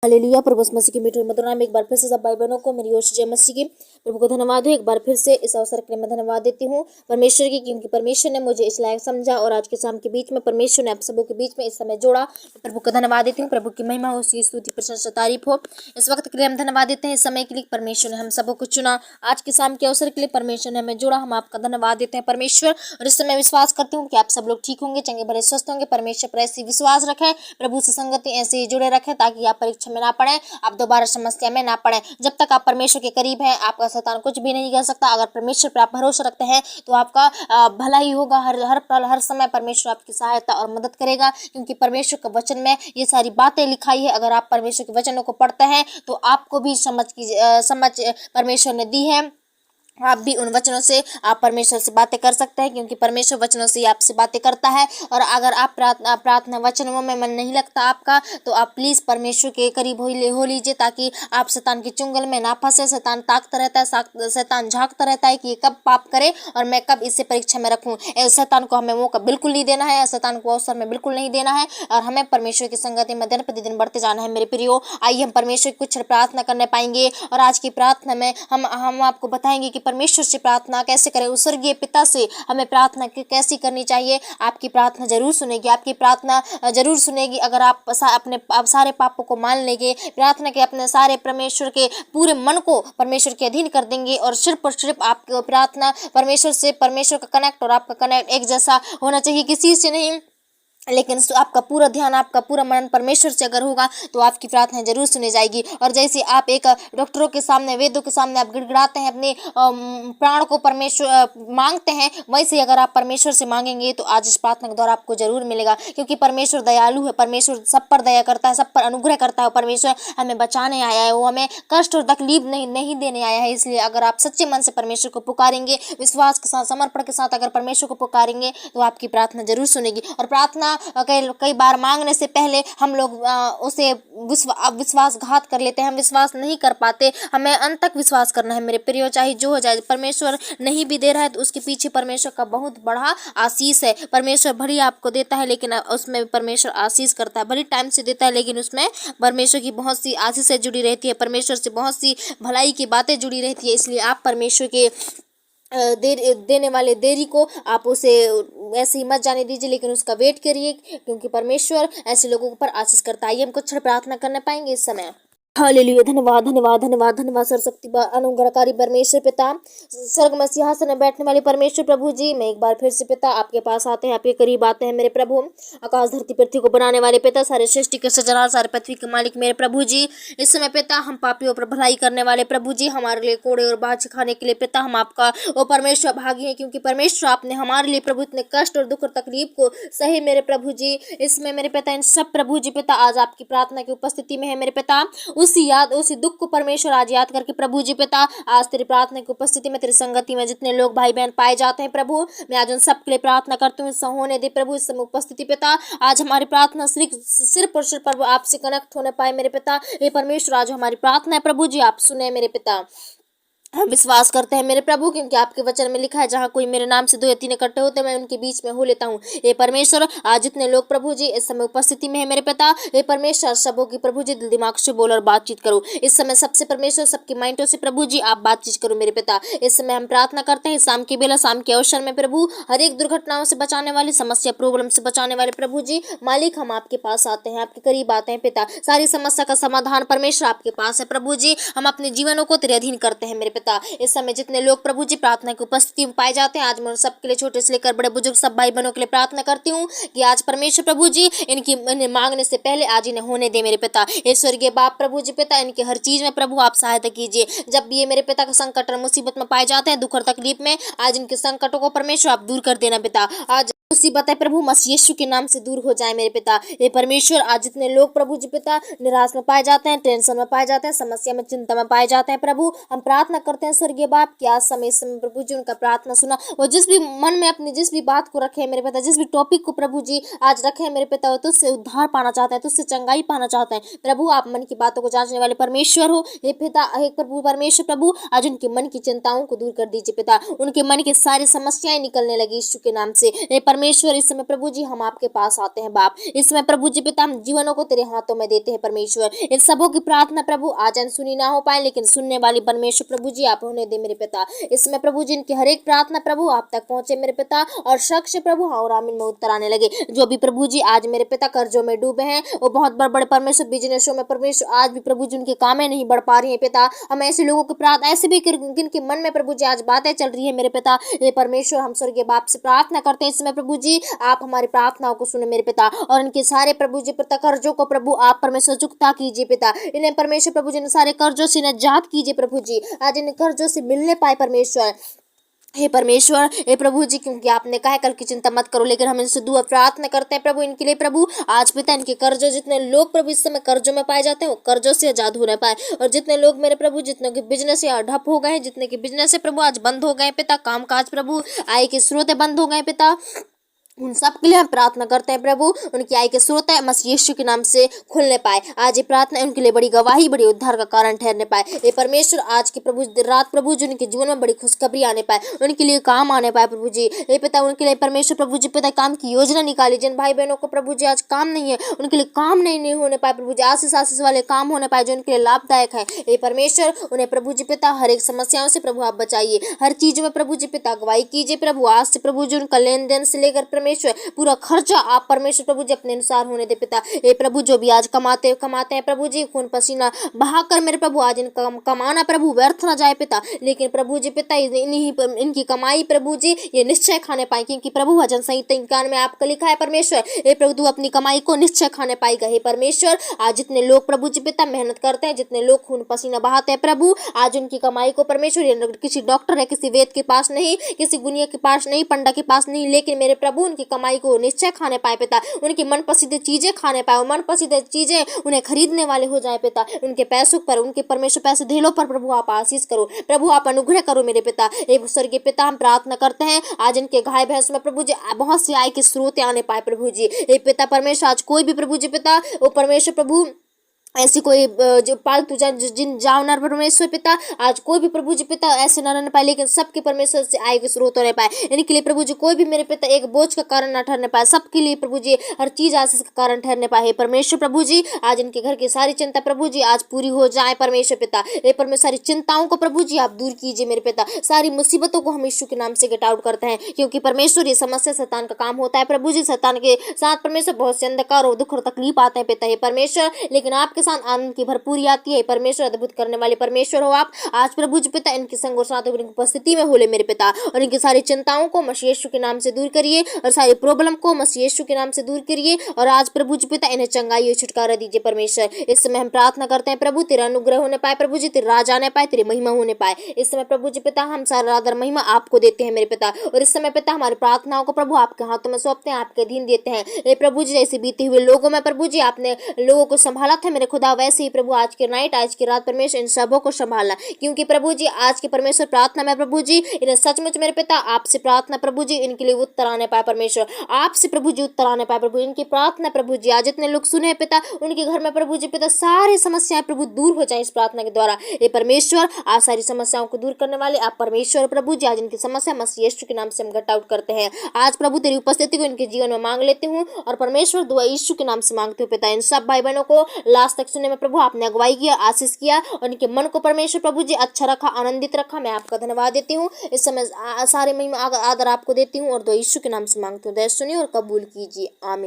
Hallelujah. प्रभु यीशु मसीह की मीठे मधुर नाम में एक बार फिर से सब भाई बहनों को मेरी ओर से जय मसीह की। प्रभु को धन्यवाद हो, एक बार फिर से इस अवसर के लिए मैं धन्यवाद देती हूँ परमेश्वर की, क्योंकि परमेश्वर ने मुझे इस लायक समझा और आज के शाम के बीच में परमेश्वर ने आप सबों के बीच में इस समय जोड़ा। प्रभु को धन्यवाद देती हूँ। प्रभु की महिमा हो, उसकी स्तुति प्रशंसा तारीफ हो। इस वक्त के लिए हम धन्यवाद देते हैं, इस समय के लिए परमेश्वर ने हम सबों को चुना। आज के शाम के अवसर के लिए परमेश्वर ने हमें जोड़ा। हम आपका धन्यवाद देते हैं परमेश्वर। और इस समय विश्वास करती हूँ कि आप सब लोग ठीक होंगे, चंगे भले स्वस्थ होंगे। परमेश्वर पर ऐसी विश्वास रखें, प्रभु से संगति ऐसे ही जुड़े रखें ताकि आप परीक्षा में ना पड़े, आप दोबारा समस्या में ना पड़े। जब तक आप परमेश्वर के करीब हैं, आपका शैतान कुछ भी नहीं कर सकता। अगर परमेश्वर पर आप भरोसा रखते हैं तो आपका भला ही होगा। हर पल हर समय परमेश्वर आपकी सहायता और मदद करेगा, क्योंकि परमेश्वर के वचन में ये सारी बातें लिखाई है। अगर आप परमेश्वर के वचनों को पढ़ते हैं तो आपको भी समझ परमेश्वर ने दी है। आप भी उन वचनों से आप परमेश्वर से बातें कर सकते हैं, क्योंकि परमेश्वर वचनों से आपसे बातें करता है। और अगर आप प्रार्थना वचनों में मन नहीं लगता आपका, तो आप प्लीज़ परमेश्वर के करीब हो लीजिए, ताकि आप शैतान के चुंगल में ना फंसे। शैतान ताकता रहता है, शैतान झांकता रहता है कि ये कब पाप करे और मैं कब इसे परीक्षा में रखूँ। शैतान को हमें मौका बिल्कुल नहीं देना है, शैतान को अवसर में बिल्कुल नहीं देना है, और हमें परमेश्वर की संगति में दिन प्रतिदिन बढ़ते जाना है। मेरे प्रियो, आइए हम परमेश्वर की कुछ प्रार्थना करने पाएंगे। और आज की प्रार्थना में हम आपको बताएंगे कि परमेश्वर से प्रार्थना कैसे करें, उस स्वर्गीय पिता से हमें प्रार्थना कैसी करनी चाहिए। आपकी प्रार्थना जरूर सुनेगी, आपकी प्रार्थना जरूर सुनेगी अगर आप अपने सारे पापों को मान लेंगे, प्रार्थना के अपने सारे परमेश्वर के पूरे मन को परमेश्वर के अधीन कर देंगे, और सिर्फ और सिर्फ आपकी प्रार्थना परमेश्वर का कनेक्ट और आपका कनेक्ट एक जैसा होना चाहिए, किसी से नहीं, लेकिन आपका पूरा ध्यान, आपका पूरा मन परमेश्वर से अगर होगा तो आपकी प्रार्थना जरूर सुनी जाएगी। और जैसे आप एक डॉक्टरों के सामने, वेदों के सामने आप गिड़गिड़ाते हैं, अपने प्राण को परमेश्वर मांगते हैं, वैसे अगर आप परमेश्वर से मांगेंगे तो आज इस प्रार्थना के द्वारा आपको जरूर मिलेगा, क्योंकि परमेश्वर दयालु है। परमेश्वर सब पर दया करता है, सब पर अनुग्रह करता है। परमेश्वर हमें बचाने आया है, वो हमें कष्ट और तकलीफ नहीं देने आया है। इसलिए अगर आप सच्चे मन से परमेश्वर को पुकारेंगे, विश्वास के साथ, समर्पण के साथ अगर परमेश्वर को पुकारेंगे तो आपकी प्रार्थना जरूर सुनेगी। और प्रार्थना कई बार मांगने से पहले हम लोग उसे विश्वासघात कर लेते हैं, हम विश्वास नहीं कर पाते। हमें अंत तक विश्वास करना है मेरे प्रियो, चाहे जो हो जाए। परमेश्वर नहीं भी दे रहा है तो उसके पीछे परमेश्वर का बहुत बड़ा आशीष है। परमेश्वर भली आपको देता है, लेकिन उसमें परमेश्वर आशीष करता है। भली टाइम से देता है, लेकिन उसमें परमेश्वर की बहुत सी आशीषें जुड़ी रहती है, परमेश्वर से बहुत सी भलाई की बातें जुड़ी रहती है। इसलिए आप परमेश्वर के देने वाले देरी को आप उसे ऐसे ही मत जाने दीजिए, लेकिन उसका वेट करिए, क्योंकि परमेश्वर ऐसे लोगों पर आशीष करता है। हम कुछ प्रार्थना करने पाएंगे इस समय। हालेलुया। धन्यवाद धन्यवाद धन्यवाद धन्यवाद सर्वशक्ति अनुग्रहकारी परमेश्वर पिता, स्वर्ग में सिंहासन में बैठने वाले परमेश्वर प्रभु जी, मैं एक बार फिर से पिता आपके पास आते हैं, आपके करीब आते हैं मेरे प्रभु। आकाश धरती पृथ्वी को बनाने वाले पिता, सारे सृष्टि के सृजनहार, सारे पृथ्वी के मालिक मेरे प्रभु जी, इस समय पिता हम पापियों पर भलाई करने वाले प्रभु जी, हमारे लिए कोड़े और बाछे खाने के लिए पिता हम आपका ओ परमेश्वर भागी है, क्योंकि परमेश्वर आपने हमारे लिए प्रभु इतने कष्ट और दुख और तकलीफ को सही मेरे प्रभु जी। इसमें मेरे पिता इन सब प्रभु जी पिता आज आपकी प्रार्थना की उपस्थिति में है मेरे पिता। उसी दुख को परमेश्वर आज याद करके प्रभु जी पिता, आज तेरी प्रार्थना की उपस्थिति में, तेरी संगति में जितने लोग भाई बहन पाए जाते हैं प्रभु, मैं आज उन सब के लिए प्रार्थना करती हूँ। होने दे प्रभु इस समय उपस्थिति पिता, आज हमारी प्रार्थना सिर्फ और सिर्फ प्रभु आपसे कनेक्ट होने पाए मेरे पिता। ये परमेश्वर आज हमारी प्रार्थना है प्रभु जी, आप सुने मेरे पिता। हम विश्वास करते हैं मेरे प्रभु, क्योंकि आपके वचन में लिखा है, जहाँ कोई मेरे नाम से 2 या 3 इकट्ठे होते मैं उनके बीच में हो लेता हूँ। ये परमेश्वर आज जितने लोग प्रभु जी इस समय उपस्थिति में है मेरे पिता, ये परमेश्वर सबों की प्रभु जी दिल दिमाग से बोल और बातचीत करो इस समय। सबसे परमेश्वर सबके माइंडों से प्रभु जी आप बातचीत करो मेरे पिता। इस समय हम प्रार्थना करते हैं शाम के बेला, शाम के अवसर में प्रभु, हर एक दुर्घटनाओं से बचाने वाले, समस्या प्रॉब्लम से बचाने वाले प्रभु जी मालिक, हम आपके पास आते हैं, आपके करीब आते हैं पिता। सारी समस्या का समाधान परमेश्वर आपके पास है प्रभु जी। हम अपने जीवनों को तेरे अधीन करते हैं मेरे पिता। इस समय जितने लोग प्रभु जी प्रार्थना की उपस्थिति में पाए जाते हैं, आज मैं सबके लिए, छोटे से लेकर बड़े बुजुर्ग सब भाई बहनों के लिए प्रार्थना करती हूँ कि आज परमेश्वर प्रभु जी इन्हें मांगने से पहले आज इन्हें होने दे मेरे पिता। ये स्वर्गीय बाप प्रभु जी पिता, इनके हर चीज में प्रभु आप सहायता कीजिए। जब भी ये मेरे पिता का संकट और मुसीबत में पाए जाते हैं, दुख और तकलीफ में, आज इनके संकटों को परमेश्वर आप दूर कर देना पिता। आज मुसीबत है प्रभु मसीह यीशु के नाम से दूर हो जाए मेरे पिता। ये परमेश्वर आज जितने लोग प्रभु जी पिता निराश में पाए जाते हैं, टेंशन में पाए जाते हैं, समस्या में, चिंता में पाए जाते हैं प्रभु, हम प्रार्थना करते हैं स्वर्गीय बाप कि आज समय प्रभु जी उनका प्रार्थना सुना। वो जिस भी मन में अपनी जिस भी बात को रखे मेरे पिता, जिस भी टॉपिक को प्रभु जी आज रखे मेरे पिता, वो तुझसे उद्धार पाना चाहते हैं, तुझसे चंगाई पाना चाहते हैं प्रभु। आप मन की बातों को जांचने वाले परमेश्वर हो हे पिता। हे प्रभु परमेश्वर प्रभु, आज उनके मन की चिंताओं को दूर कर दीजिए पिता, उनके मन की सारी समस्याएं निकलने लगी यीशु के नाम से। हे परमेश्वर इस समय प्रभु जी हम आपके पास आते हैं बाप। इस समय प्रभु जी पिता हम जीवनों को तेरे हाथों में देते हैं परमेश्वर। इन सबों की प्रार्थना प्रभु आज सुनी ना हो पाए, लेकिन सुनने वाली परमेश्वर प्रभु जी आप होने दे मेरे पिता। इसमें प्रभु जी इनकी हर एक प्रार्थना प्रभु आप तक पहुंचे मेरे पिता, और शख्स प्रभु हाँ और आमीन में उत्तर आने लगे। जो भी प्रभु जी आज मेरे पिता कर्जों में डूबे हैं, वो बहुत बड़े बड़े परमेश्वर बिजनेसों में परमेश्वर आज भी प्रभु जी उनकी कामें नहीं बढ़ पा रही है पिता। हम ऐसे लोगों की प्रार्थना ऐसे भी जिनके मन में प्रभु जी आज बातें चल रही है मेरे पिता, ये परमेश्वर हम स्वर्गीय बाप से प्रार्थना करते हैं इसमें प्रभु जी आप हमारी प्रार्थनाओं को सुने मेरे पिता, और इनके सारे प्रभु जी पिता कर्जों को प्रभु आप परमेश्वर चुकता कीजिए पिता। इन्हें परमेश्वर प्रभु जी ने सारे कर्जों से निजात कीजिए प्रभु जी, आज इन कर्जों से मिलने पाए परमेश्वर। हे परमेश्वर हे प्रभु जी, क्योंकि आपने कहा कल की चिंता मत करो, लेकिन हम इनसे दुआ प्रार्थना करते हैं प्रभु इनके लिए प्रभु। आज पिता इनके कर्जों, जितने लोग प्रभु इस समय कर्जों में पाए जाते हैं वो कर्जों से आजाद होने पाए, और जितने लोग मेरे प्रभु जितने के बिजनेस या ठप हो गए, जितने के बिजनेस है प्रभु आज बंद हो गए पिता, काम काज प्रभु आय के स्रोत बंद हो गए पिता, उन सब के लिए हम प्रार्थना करते हैं प्रभु, उनकी आय के स्रोत मसीह यीशु के नाम से खुलने पाए। आज ये प्रार्थना उनके लिए बड़ी गवाही बड़ी उद्धार का कारण ठहरने पाए। ये परमेश्वर आज के प्रभु रात प्रभु जी उनके जीवन में बड़ी खुशखबरी आने पाए, उनके लिए काम आने पाए प्रभु जी। ये पिता उनके लिए परमेश्वर प्रभु जी पिता काम की योजना निकाली, जिन भाई बहनों को प्रभु जी आज काम नहीं है उनके लिए काम नहीं होने पाए प्रभु जी, आशीष वाले काम होने पाए जो उनके लिए लाभदायक है। ये परमेश्वर उन्हें प्रभु जी पिता हर एक समस्याओं से प्रभु आप बचाइए, हर चीज में प्रभु जी पिता अगुवाई कीजिए प्रभु। आज से प्रभु जी उनका लेन देन से लेकर परमेश्वर पूरा खर्चा आप परमेश्वर प्रभु जी अपने अनुसार होने दे पिता। ये प्रभु जो भी आज कमाते हैं प्रभु जी खून पसीना बहाकर मेरे प्रभु आज इनका कमाना प्रभु व्यर्थ ना जाए पिता, लेकिन प्रभु जी पिता इनकी कमाई प्रभु जी ये निश्चय खाने पाए, क्योंकि प्रभु वचन संहिता 51 में आपका लिखा है परमेश्वर ये प्रभु तू अपनी कमाई को निश्चय खाने पाएगा। हे परमेश्वर आज जितने लोग प्रभु जी पिता मेहनत करते हैं, जितने लोग खून पसीना बहाते हैं प्रभु, आज उनकी कमाई को परमेश्वर किसी डॉक्टर है, किसी वेद के पास नहीं, किसी गुनिया के पास नहीं, पंडा के पास नहीं, लेकिन मेरे प्रभु उनकी कमाई को निश्चय खाने पाए पिता, उनकी मनपसंद चीजें खाने पाए, मनपसंद चीजें उन्हें खरीदने वाले हो जाए पिता। उनके पैसों पर उनके परमेश्वर पैसे धेलों पर प्रभु आप आशीष करो प्रभु, आप अनुग्रह करो मेरे पिता। हे स्वर्गीय पिता हम प्रार्थना करते हैं आज इनके गाय भैंस में प्रभु जी बहुत सी आय के स्रोत आने पाए प्रभु जी। हे पिता परमेश्वर आज कोई भी प्रभु जी पिता वो परमेश्वर प्रभु ऐसी कोई जो पालतू जिन जानवर परमेश्वर पिता आज कोई भी प्रभु जी पिता ऐसे न रहने पाए, लेकिन सबके परमेश्वर से आय के स्रोत होने पाए। इनके लिए प्रभु जी कोई भी मेरे पिता एक बोझ का कारण न ठहरने पाए, सबके लिए प्रभु जी हर चीज आशीष का कारण ठहरने पाए। परमेश्वर प्रभु जी आज इनके घर की सारी चिंता प्रभु जी आज पूरी हो जाए परमेश्वर पिता। ये परमेश्वर सारी चिंताओं को प्रभु जी आप दूर कीजिए मेरे पिता, सारी मुसीबतों को हम यीशु के नाम से गेट आउट करते हैं, क्योंकि परमेश्वर ये समस्या शैतान का काम होता है प्रभु जी। शैतान के साथ परमेश्वर बहुत से अंधकार और दुख और तकलीफ आते हैं पिता हे परमेश्वर, लेकिन आपके साथ आनंद की भरपूरी आती है। परमेश्वर अद्भुत करने वाले परमेश्वर हो आप। आज प्रभु जी पिता इनके संग और साथ इनकी उपस्थिति में होले मेरे पिता, और इनकी सारी चिंताओं को मसीह यीशु के नाम से दूर करिए, और सारी प्रॉब्लम को मसीह यीशु के नाम से दूर करिए, और आज प्रभु जी पिता इन्हें चंगाई और छुटकारा दीजिए परमेश्वर। इस समय हम प्रार्थना करते हैं प्रभु तेरा अनुग्रह होने पाए प्रभु जी, तेरा राज आने पाए, तेरी महिमा होने पाए। इस समय प्रभु जी पिता हम सारा आदर महिमा आपको देते हैं मेरे पिता, और इस समय पिता हमारी प्रार्थनाओं को प्रभु आपके हाथों में सौंपते हैं, आपके अधीन देते हैं। हे प्रभु जी जैसे बीते हुए लोगों में प्रभु जी आपने लोगों को संभाला था मेरे खुदा, वैसे ही प्रभु आज के नाइट आज की रात परमेश्वर इन सबों को संभालना, क्योंकि प्रभु जी आज के परमेश्वर प्रार्थना में प्रभु जी इन्हें सचमुच मेरे पिता आपसे प्रार्थना प्रभु जी इनके लिए उत्तर आने पाए परमेश्वर, आपसे प्रभु जी उत्तर आने पाए प्रभु। इनकी प्रार्थना प्रभु जी आज जितने लोग सुने पिता उनके घर में प्रभु जी पिता सारी समस्याएं प्रभु दूर हो जाए इस प्रार्थना के द्वारा। ये परमेश्वर आज सारी समस्याओं को दूर करने वाले आप परमेश्वर प्रभु जी आज इनकी समस्या मसीह यीशु के नाम से हम गट आउट करते हैं। आज प्रभु तेरी उपस्थिति को इनके जीवन में मांग लेते हूँ, और परमेश्वर दुआ यीशु के नाम से मांगते हूँ पिता। इन सब भाई बहनों को लास्ट तक सुनने में प्रभु आपने अगुवाई किया, आशीष किया, और इनके मन को परमेश्वर प्रभु जी अच्छा रखा, आनंदित रखा। मैं आपका धन्यवाद देती हूँ, इस समय सारे महिमा आदर आपको देती हूँ, और दुआ यीशु के नाम से मांगती हूँ। दया सुनिए और कबूल कीजिए, आमीन।